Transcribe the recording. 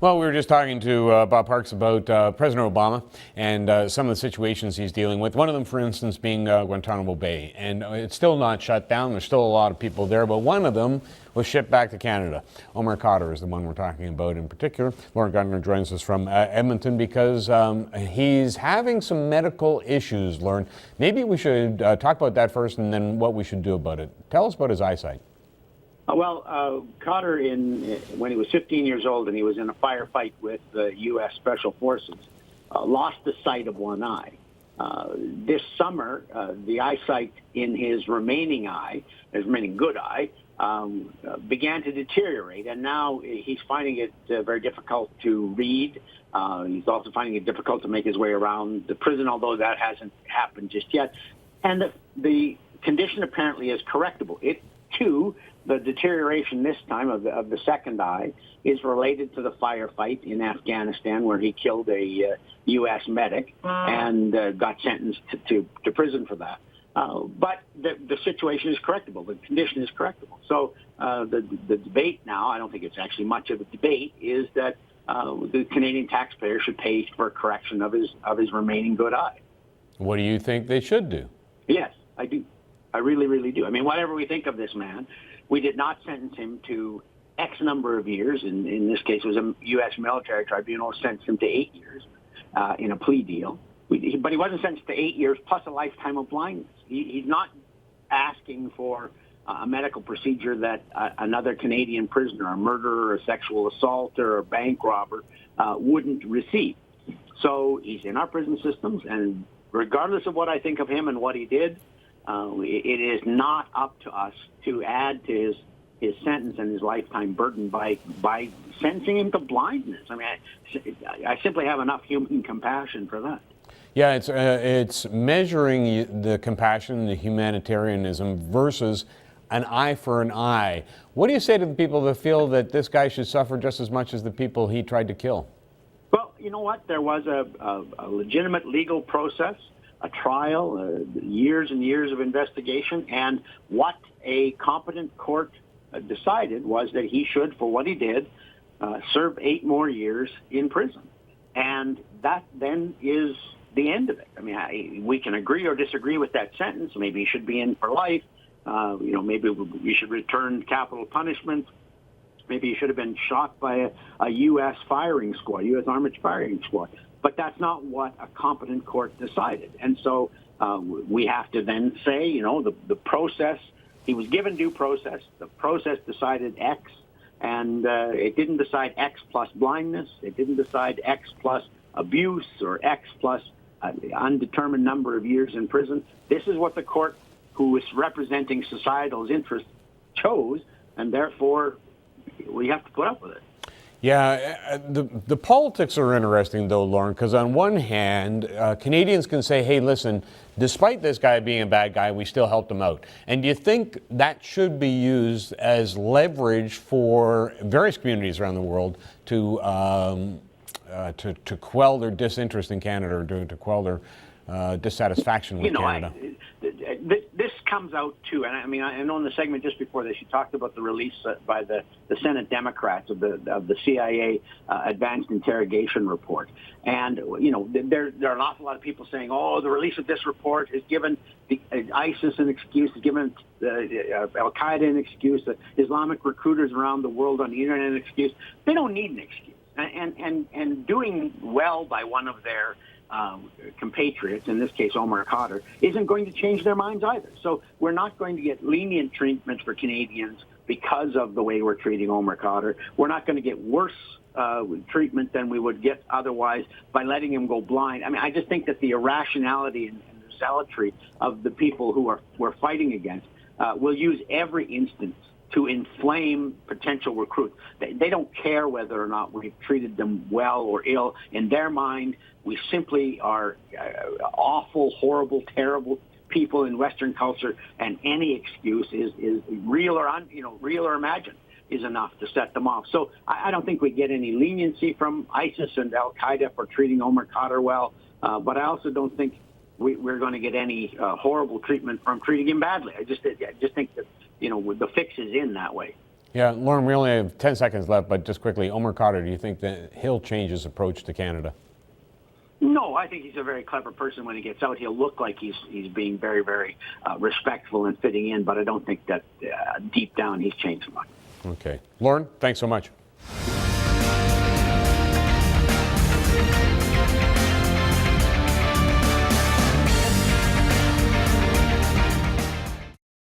Well, we were just talking to Bob Parks about President Obama and some of the situations he's dealing with. One of them, for instance, being Guantanamo Bay. And it's still not shut down. There's still a lot of people there, but one of them was shipped back to Canada. Omar Khadr is the one we're talking about in particular. Lauren Gardner joins us from Edmonton because he's having some medical issues, Lauren. Maybe we should talk about that first and then what we should do about it. Tell us about his eyesight. Khadr, when he was 15 years old and he was in a firefight with the U.S. Special Forces, lost the sight of one eye. This summer, the eyesight in his remaining good eye, began to deteriorate, and now he's finding it very difficult to read. He's also finding it difficult to make his way around the prison, although that hasn't happened just yet. And the condition apparently is correctable. It, too, the deterioration this time of the second eye is related to the firefight in Afghanistan where he killed a U.S. medic and got sentenced to prison for that. But the situation is correctable. The condition is correctable. So the debate now, I don't think it's actually much of a debate, is that the Canadian taxpayer should pay for a correction of his remaining good eye. What do you think they should do? Yes, I do. I really, really do. I mean, whatever we think of this man, we did not sentence him to X number of years. In this case, it was a U.S. military tribunal sentenced him to 8 years in a plea deal. But he wasn't sentenced to 8 years plus a lifetime of blindness. He's not asking for a medical procedure that another Canadian prisoner, a murderer, a sexual assaulter, or a bank robber wouldn't receive. So he's in our prison systems, and regardless of what I think of him and what he did, it is not up to us to add to his sentence and his lifetime burden by sentencing him to blindness. I mean, I simply have enough human compassion for that. Yeah, it's measuring the compassion, the humanitarianism versus an eye for an eye. What do you say to the people that feel that this guy should suffer just as much as the people he tried to kill? Well, you know what? There was a legitimate legal process, a trial, years and years of investigation, and what a competent court decided was that he should, for what he did, serve 8 more years in prison. And that then is the end of it. I mean, we can agree or disagree with that sentence. Maybe he should be in for life. Maybe we should return capital punishment. Maybe he should have been shot by a U.S. firing squad, U.S. Army firing squad. But that's not what a competent court decided. And so we have to then say, the process, he was given due process. The process decided X, and it didn't decide X plus blindness. It didn't decide X plus abuse or X plus undetermined number of years in prison. This is what the court, who is representing societal's interest, chose, and therefore we have to put up with it. Yeah, the politics are interesting, though, Lauren, because on one hand, Canadians can say, hey, listen, despite this guy being a bad guy, we still helped him out. And do you think that should be used as leverage for various communities around the world to quell their disinterest in Canada, or to quell their dissatisfaction with Canada? This comes out too, and I know in the segment just before this, you talked about the release by the Senate Democrats of the CIA advanced interrogation report, and there are an awful lot of people saying, the release of this report has given ISIS an excuse, has given Al Qaeda an excuse, the Islamic recruiters around the world on the internet an excuse. They don't need an excuse, and doing well by one of their compatriots, in this case Omar Khadr, isn't going to change their minds either. So we're not going to get lenient treatment for Canadians because of the way we're treating Omar Khadr. We're not going to get worse treatment than we would get otherwise by letting him go blind. I mean, I just think that the irrationality and the zealotry of the people who we're fighting against will use every instance to inflame potential recruits. They don't care whether or not we've treated them well or ill. In their mind, we simply are awful, horrible, terrible people in Western culture, and any excuse is real or imagined is enough to set them off. So I don't think we get any leniency from ISIS and Al Qaeda for treating Omar Khadr well, but I also don't think we're going to get any horrible treatment from treating him badly. I just think that the fix is in that way. Yeah, Lauren, we only have 10 seconds left, but just quickly, Omar Khadr, do you think that he'll change his approach to Canada? No, I think he's a very clever person. When he gets out, he'll look like he's being very, very respectful and fitting in, but I don't think that deep down he's changed much. Okay. Lauren, thanks so much.